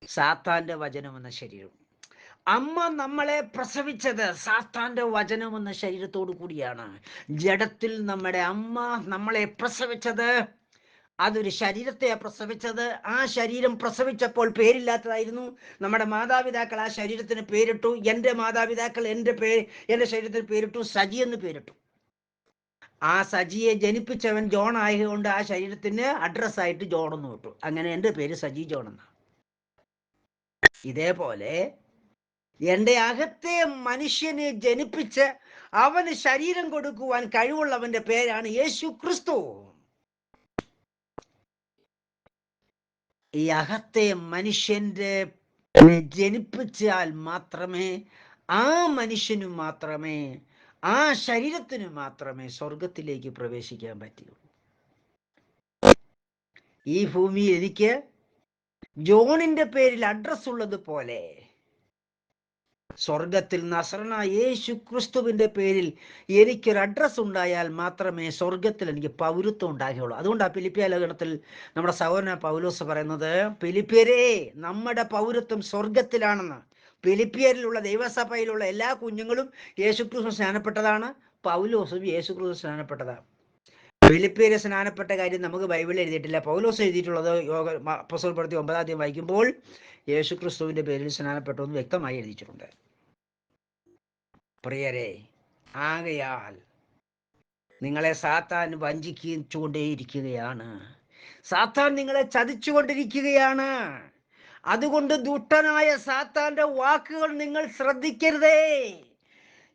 സാത്താന്റെ വചനമെന്ന ശരീരവും. അമ്മ നമ്മളെ പ്രസവിച്ചത് സാത്താന്റെ വചനമെന്ന ശരീരത്തോടു കൂടിയാണ്. ജഡത്തിൽ നമ്മുടെ അമ്മ നമ്മളെ പ്രസവിച്ചത് അതൊരു ശരീരത്തെ പ്രസവിച്ചത്. ആ ശരീരം പ്രസവിച്ചപ്പോൾ പേരില്ലാത്തതായിരുന്നു. നമ്മുടെ മാതാപിതാക്കൾ ആ ശരീരത്തിന് പേരിട്ടു. എൻ്റെ മാതാപിതാക്കൾ എൻ്റെ ശരീരത്തിന് പേരിട്ടു, സജി എന്ന് പേരിട്ടു. ആ സജിയെ ജനിപ്പിച്ചവൻ ജോൺ ആയതുകൊണ്ട് ആ ശരീരത്തിന് അഡ്രസ്സായിട്ട് ജോൺ എന്ന് വിട്ടു. അങ്ങനെ എൻ്റെ പേര് സജി ജോൺ എന്നാണ്. ഇതേപോലെ എൻ്റെ അകത്തെ മനുഷ്യനെ ജനിപ്പിച്ച് അവന് ശരീരം കൊടുക്കുവാൻ കഴിവുള്ളവന്റെ പേരാണ് യേശു ക്രിസ്തു. ഈ അകത്തെ മനുഷ്യന്റെ ജനിപ്പിച്ചാൽ മാത്രമേ ആ മനുഷ്യനു മാത്രമേ ആ ശരീരത്തിന് മാത്രമേ സ്വർഗത്തിലേക്ക് പ്രവേശിക്കാൻ പറ്റുള്ളൂ. ഈ ഭൂമിയിൽ എനിക്ക് ജോണിന്റെ പേരിൽ അഡ്രസ് ഉള്ളത് പോലെ സ്വർഗത്തിൽ നസറന യേശു ക്രിസ്തുവിന്റെ പേരിൽ എനിക്കൊരു അഡ്രസ് ഉണ്ടായാൽ മാത്രമേ സ്വർഗത്തിൽ എനിക്ക് പൗരത്വം ഉണ്ടാകുകയുള്ളൂ. അതുകൊണ്ടാണ് ഫിലിപ്പിയ ലേഖനത്തിൽ നമ്മുടെ സഹോദരൻ പൗലോസ് പറയുന്നത്, ഫിലിപ്പിയരേ, നമ്മുടെ പൗരത്വം സ്വർഗത്തിലാണെന്ന്. ഫിലിപ്പിയരിലുള്ള ദൈവസഭയിലുള്ള എല്ലാ കുഞ്ഞുങ്ങളും യേശുക്രിസ്തു സ്നാനപ്പെട്ടതാണ്. പൗലോസും യേശുക്രിസ്തു സ്നാനപ്പെട്ടതാണ്. ഫിലിപ്പിയരെ സ്നാനപ്പെട്ട കാര്യം നമുക്ക് ബൈബിളിൽ എഴുതിയിട്ടില്ല. പൗലോസ് എഴുതിയിട്ടുള്ളത് അപ്പോസ്തല പ്രവൃത്തി 9-ാം അധ്യായം വായിക്കുമ്പോൾ യേശുക്രിസ്തുവിന്റെ പേരിൽ സ്നാനപ്പെട്ടു എന്ന് വ്യക്തമായി എഴുതിയിട്ടുണ്ട്. പ്രിയരെ, ആകയാൽ നിങ്ങളെ സാത്താൻ വഞ്ചിച്ചുകൊണ്ടേയിരിക്കുകയാണ്. സാത്താൻ നിങ്ങളെ ചതിച്ചുകൊണ്ടിരിക്കുകയാണ്. അതുകൊണ്ട് ദുഷ്ടനായ സാത്താന്റെ വാക്കുകൾ നിങ്ങൾ ശ്രദ്ധിക്കരുതേ.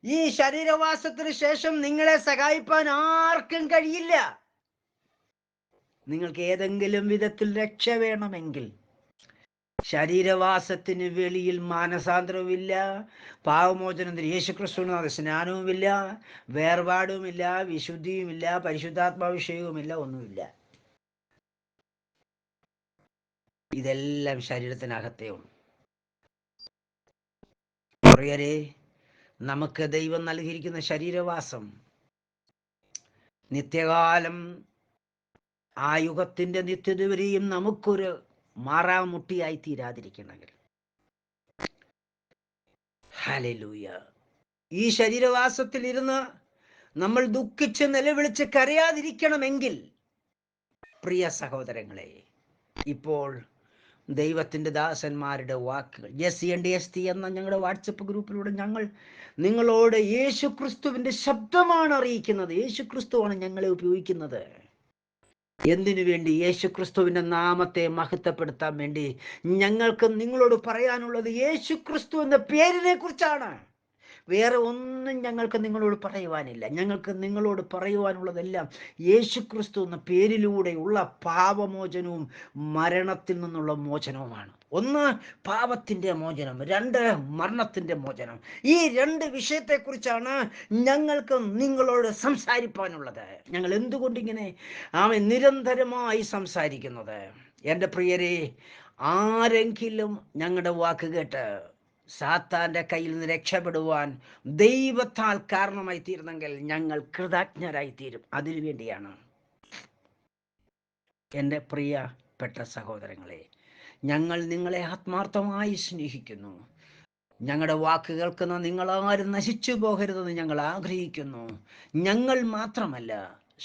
ഈ ശരീരവാസത്തിന് ശേഷം നിങ്ങളെ സഹായിപ്പാൻ ആർക്കും കഴിയില്ല. നിങ്ങൾക്ക് ഏതെങ്കിലും വിധത്തിൽ രക്ഷ വേണമെങ്കിൽ ശരീരവാസത്തിന് വെളിയിൽ മാനസാന്തരവുമില്ല, പാപമോചനത്തിന് യേശുക്രിസ്തുവിന് സ്നാനവുമില്ല, വേർപാടുമില്ല, വിശുദ്ധിയുമില്ല, പരിശുദ്ധാത്മാഭിഷേകവുമില്ല, ഒന്നുമില്ല. ഇതെല്ലാം ശരീരത്തിനകത്തേ ഉള്ളൂ. പ്രിയരെ, നമുക്ക് ദൈവം നൽകിയിരിക്കുന്ന ശരീരവാസം നിത്യകാലം, ആ യുഗത്തിന്റെ നിത്യത വരെയും നമുക്കൊരു മാറാമുട്ടിയായി തീരാതിരിക്കണമെങ്കിൽ, ഹല്ലേലൂയ, ഈ ശരീരവാസത്തിൽ ഇരുന്ന് നമ്മൾ ദുഃഖിച്ച് നിലവിളിച്ച് കരയാതിരിക്കണമെങ്കിൽ, പ്രിയ സഹോദരങ്ങളെ, ഇപ്പോൾ ദൈവത്തിൻ്റെ ദാസന്മാരുടെ വാക്കുകൾ JCNDST എന്ന ഞങ്ങളുടെ വാട്സപ്പ് ഗ്രൂപ്പിലൂടെ ഞങ്ങൾ നിങ്ങളോട് യേശു ക്രിസ്തുവിൻ്റെ ശബ്ദമാണ് അറിയിക്കുന്നത്. യേശു ക്രിസ്തുവാണ് ഞങ്ങളെ ഉപയോഗിക്കുന്നത്. എന്തിനു വേണ്ടി? യേശു ക്രിസ്തുവിൻ്റെ നാമത്തെ മഹത്വപ്പെടുത്താൻ വേണ്ടി. ഞങ്ങൾക്ക് നിങ്ങളോട് പറയാനുള്ളത് യേശു ക്രിസ്തു എന്ന പേരിനെ കുറിച്ചാണ്. വേറെ ഒന്നും ഞങ്ങൾക്ക് നിങ്ങളോട് പറയുവാനില്ല. ഞങ്ങൾക്ക് നിങ്ങളോട് പറയുവാനുള്ളതെല്ലാം യേശു ക്രിസ്തു എന്ന പേരിലൂടെയുള്ള പാപമോചനവും മരണത്തിൽ നിന്നുള്ള മോചനവുമാണ്. ഒന്ന്, പാപത്തിൻ്റെ മോചനം. രണ്ട്, മരണത്തിൻ്റെ മോചനം. ഈ രണ്ട് വിഷയത്തെക്കുറിച്ചാണ് ഞങ്ങൾക്ക് നിങ്ങളോട് സംസാരിപ്പാനുള്ളത്. ഞങ്ങൾ എന്തുകൊണ്ടിങ്ങനെ നിരന്തരമായി സംസാരിക്കുന്നത്? എൻ്റെ പ്രിയരെ, ആരെങ്കിലും ഞങ്ങളുടെ വാക്ക് കേട്ട് സാത്താന്റെ കയ്യിൽ നിന്ന് രക്ഷപ്പെടുവാൻ ദൈവത്താൽ കാരണമായി തീരുന്നെങ്കിൽ ഞങ്ങൾ കൃതജ്ഞരായി തീരും. അതിനു വേണ്ടിയാണ്. എൻ്റെ പ്രിയപ്പെട്ട സഹോദരങ്ങളെ, ഞങ്ങൾ നിങ്ങളെ ആത്മാർത്ഥമായി സ്നേഹിക്കുന്നു. ഞങ്ങളുടെ വാക്ക് കേൾക്കുന്ന നിങ്ങളാരും നശിച്ചു പോകരുതെന്ന് ഞങ്ങൾ ആഗ്രഹിക്കുന്നു. ഞങ്ങൾ മാത്രമല്ല,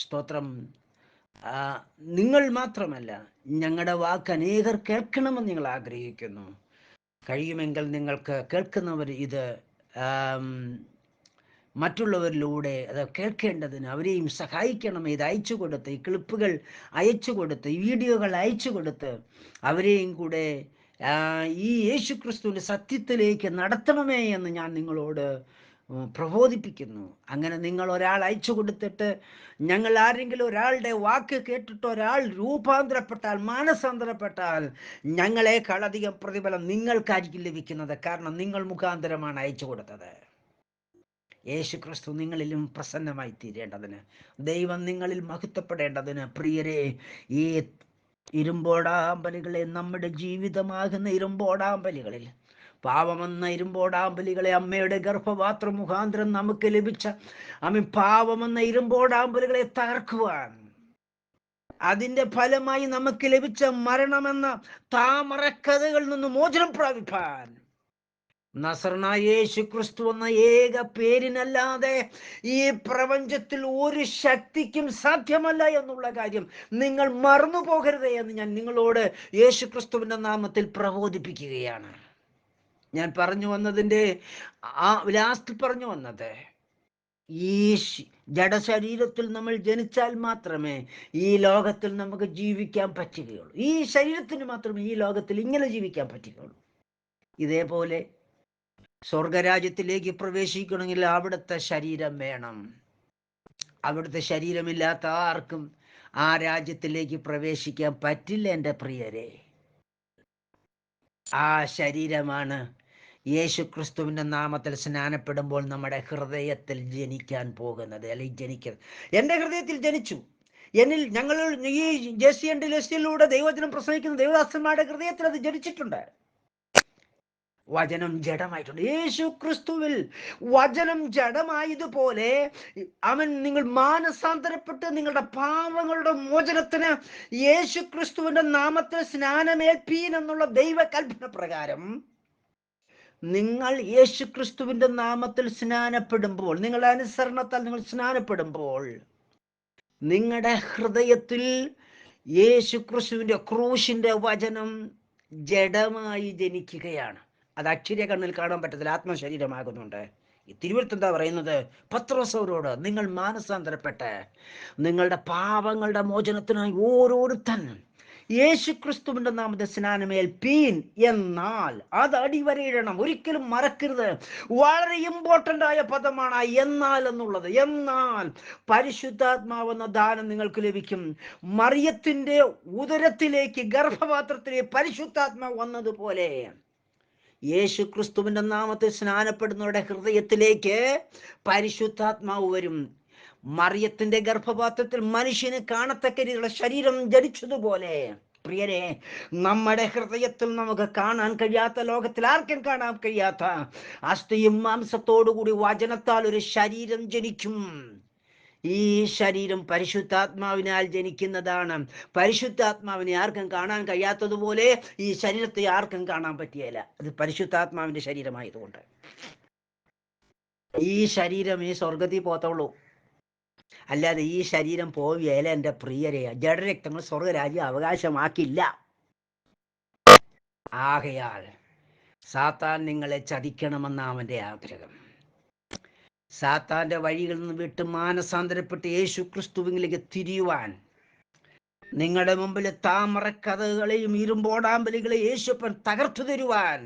സ്തോത്രം, നിങ്ങൾ മാത്രമല്ല, ഞങ്ങളുടെ വാക്ക് അനേകർ കേൾക്കണമെന്ന് ഞങ്ങൾ ആഗ്രഹിക്കുന്നു. കഴിയുമെങ്കിൽ നിങ്ങൾക്ക് കേൾക്കുന്നവർ ഇത് മറ്റുള്ളവരിലൂടെ അത് കേൾക്കേണ്ടതിന് അവരെയും സഹായിക്കണം. ഇത് അയച്ചു കൊടുത്ത്, ഈ ക്ലിപ്പുകൾ അയച്ചു കൊടുത്ത്, ഈ വീഡിയോകൾ അയച്ചു കൊടുത്ത് അവരെയും കൂടെ ഈ യേശു ക്രിസ്തുവിൻ്റെ സത്യത്തിലേക്ക് നടത്തണമേ എന്ന് ഞാൻ നിങ്ങളോട് പ്രബോധിപ്പിക്കുന്നു. അങ്ങനെ നിങ്ങൾ ഒരാൾ അയച്ചു കൊടുത്തിട്ട്, ഞങ്ങൾ ആരെങ്കിലും ഒരാളുടെ വാക്ക് കേട്ടിട്ട് ഒരാൾ രൂപാന്തരപ്പെട്ടാൽ, മാനസാന്തരപ്പെട്ടാൽ, ഞങ്ങളെക്കാൾ അധികം പ്രതിഫലം നിങ്ങൾക്കായിരിക്കും ലഭിക്കുന്നത്. കാരണം നിങ്ങൾ മുഖാന്തരമാണ് അയച്ചു കൊടുത്തത്. യേശു ക്രിസ്തു നിങ്ങളിലും പ്രസന്നമായി തീരേണ്ടതിന്, ദൈവം നിങ്ങളിൽ മഹത്വപ്പെടേണ്ടതിന്, പ്രിയരെ, ഈ ഇരുമ്പോടാമ്പലുകളെ, നമ്മുടെ ജീവിതമാകുന്ന ഇരുമ്പോടാമ്പലുകളിൽ, പാപമെന്ന ഇരുമ്പോടാമ്പലുകളെ, അമ്മയുടെ ഗർഭപാത്ര മുഖാന്തരം നമുക്ക് ലഭിച്ച പാപമെന്ന ഇരുമ്പോടാമ്പലുകളെ തകർക്കുവാൻ, അതിൻ്റെ ഫലമായി നമുക്ക് ലഭിച്ച മരണമെന്ന താമരക്കഥകളിൽ നിന്ന് മോചനം പ്രാപിപ്പാൻ, നസറനായ യേശു ക്രിസ്തു എന്ന ഏക പേരിനല്ലാതെ ഈ പ്രപഞ്ചത്തിൽ ഒരു ശക്തിക്കും സാധ്യമല്ല എന്നുള്ള കാര്യം നിങ്ങൾ മറന്നു പോകരുതേ എന്ന് ഞാൻ നിങ്ങളോട് യേശു ക്രിസ്തുവിൻ്റെ നാമത്തിൽ പ്രബോധിപ്പിക്കുകയാണ്. ഞാൻ പറഞ്ഞു വന്നതിൻ്റെ ലാസ്റ്റ് പറഞ്ഞു വന്നത്, ഈ ജഡശരീരത്തിൽ നമ്മൾ ജനിച്ചാൽ മാത്രമേ ഈ ലോകത്തിൽ നമുക്ക് ജീവിക്കാൻ പറ്റുകയുള്ളൂ. ഈ ശരീരത്തിന് മാത്രമേ ഈ ലോകത്തിൽ ഇങ്ങനെ ജീവിക്കാൻ പറ്റുകയുള്ളൂ. ഇതേപോലെ സ്വർഗരാജ്യത്തിലേക്ക് പ്രവേശിക്കണമെങ്കിൽ അവിടുത്തെ ശരീരം വേണം. അവിടുത്തെ ശരീരമില്ലാത്ത ആർക്കും ആ രാജ്യത്തിലേക്ക് പ്രവേശിക്കാൻ പറ്റില്ല. എൻ്റെ പ്രിയരെ, ആ ശരീരമാണ് യേശു ക്രിസ്തുവിൻ്റെ നാമത്തിൽ സ്നാനപ്പെടുമ്പോൾ നമ്മുടെ ഹൃദയത്തിൽ ജനിക്കാൻ പോകുന്നത്. അല്ലെങ്കിൽ ജനിക്കുന്നത് എൻ്റെ ഹൃദയത്തിൽ ജനിച്ചു. എന്നിൽ ഞങ്ങൾ ഈ JCNDST-യിലൂടെ ദൈവവചനം പ്രസംഗിക്കുന്ന ദൈവദാസന്മാരുടെ ഹൃദയത്തിൽ അത് ജനിച്ചിട്ടുണ്ട്. വചനം ജഡമായിട്ടുണ്ട്. യേശു ക്രിസ്തുവിൽ വചനം ജഡമായതുപോലെ നിങ്ങൾ മാനസാന്തരപ്പെട്ട് നിങ്ങളുടെ പാപങ്ങളുടെ മോചനത്തിന് യേശു ക്രിസ്തുവിൻ്റെ നാമത്തിൽ സ്നാനമേൽപ്പീൻ എന്നുള്ള ദൈവകൽപ്പന പ്രകാരം നിങ്ങൾ യേശു ക്രിസ്തുവിൻ്റെ നാമത്തിൽ സ്നാനപ്പെടുമ്പോൾ, നിങ്ങളുടെ അനുസരണത്താൽ നിങ്ങൾ സ്നാനപ്പെടുമ്പോൾ, നിങ്ങളുടെ ഹൃദയത്തിൽ യേശു ക്രിസ്തുവിൻ്റെ ക്രൂശിൻ്റെ വചനം ജഡമായി ജനിക്കുകയാണ്. അത് അക്ഷര കണ്ണിൽ കാണാൻ പറ്റത്തില്ല, ആത്മശരീരമാകുന്നുണ്ട്. ഈ തിരുവഴുത്ത് എന്താ പറയുന്നത്? പത്രോസവരോട്, നിങ്ങൾ മാനസാന്തരപ്പെട്ട് നിങ്ങളുടെ പാപങ്ങളുടെ മോചനത്തിനായി ഓരോരുത്തൻ യേശു ക്രിസ്തുവിൻ്റെ നാമത്തിൽ സ്നാനമേൽപ്പീൻ. എന്നാൽ അത് അടിവരയിടണം, ഒരിക്കലും മറക്കരുത്. വളരെ ഇമ്പോർട്ടൻ്റ് ആയ പദമാണ് എന്നാൽ എന്നുള്ളത്. എന്നാൽ പരിശുദ്ധാത്മാവെന്ന ദാനം നിങ്ങൾക്ക് ലഭിക്കും. മറിയത്തിൻ്റെ ഉദരത്തിലേക്ക്, ഗർഭപാത്രത്തിലേക്ക് പരിശുദ്ധാത്മാവ് വന്നതുപോലെ യേശു ക്രിസ്തുവിൻ്റെ നാമത്തിൽ സ്നാനപ്പെടുന്നവരുടെ ഹൃദയത്തിലേക്ക് പരിശുദ്ധാത്മാവ് വരും. മറിയത്തിൻ്റെ ഗർഭപാത്രത്തിൽ മനുഷ്യന് കാണത്തക്ക രീതിയിലുള്ള ശരീരം ജനിച്ചതുപോലെ പ്രിയരെ, നമ്മുടെ ഹൃദയത്തിൽ നമുക്ക് കാണാൻ കഴിയാത്ത, ലോകത്തിൽ ആർക്കും കാണാൻ കഴിയാത്ത അസ്ഥിയും മാംസത്തോടുകൂടി വചനത്താൽ ഒരു ശരീരം ജനിക്കും. ഈ ശരീരം പരിശുദ്ധാത്മാവിനാൽ ജനിക്കുന്നതാണ്. പരിശുദ്ധാത്മാവിനെ ആർക്കും കാണാൻ കഴിയാത്തതുപോലെ ഈ ശരീരത്തെ ആർക്കും കാണാൻ പറ്റിയല്ല. അത് പരിശുദ്ധാത്മാവിന്റെ ശരീരമായതുകൊണ്ട്. ഈ ശരീരം ഈ സ്വർഗത്തിൽ പോത്തുള്ളൂ, അല്ലാതെ ഈ ശരീരം പോവുകയല്ല എൻ്റെ പ്രിയരെ. ജഡരക്തങ്ങൾ സ്വർഗരാജ്യം അവകാശമാക്കില്ല. ആകയാൽ സാത്താൻ നിങ്ങളെ ചതിക്കണമെന്ന അവൻ്റെ ആഗ്രഹം. സാത്താന്റെ വഴികളിൽ നിന്ന് വിട്ട് മാനസാന്തരപ്പെട്ട് യേശു ക്രിസ്തുവിലേക്ക് തിരിയുവാൻ, നിങ്ങളുടെ മുമ്പിൽ താമരക്കഥകളെയും ഇരുമ്പോടാമ്പലുകളെ യേശുപ്പൻ തകർത്തു തരുവാൻ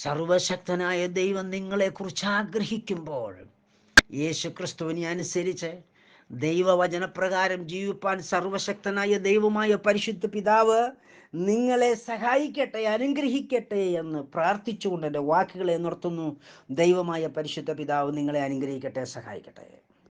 സർവശക്തനായ ദൈവം നിങ്ങളെ കുറിച്ച് ആഗ്രഹിക്കുമ്പോൾ, യേശു ക്രിസ്തുവിനെ അനുസരിച്ച് ദൈവവചനപ്രകാരം ജീവിപ്പാൻ സർവശക്തനായ ദൈവമായ പരിശുദ്ധ പിതാവ് നിങ്ങളെ സഹായിക്കട്ടെ, അനുഗ്രഹിക്കട്ടെ എന്ന് പ്രാർത്ഥിച്ചുകൊണ്ട് എൻ്റെ വാക്കുകളെ നിർത്തുന്നു. ദൈവമായ പരിശുദ്ധ പിതാവ് നിങ്ങളെ അനുഗ്രഹിക്കട്ടെ, സഹായിക്കട്ടെ.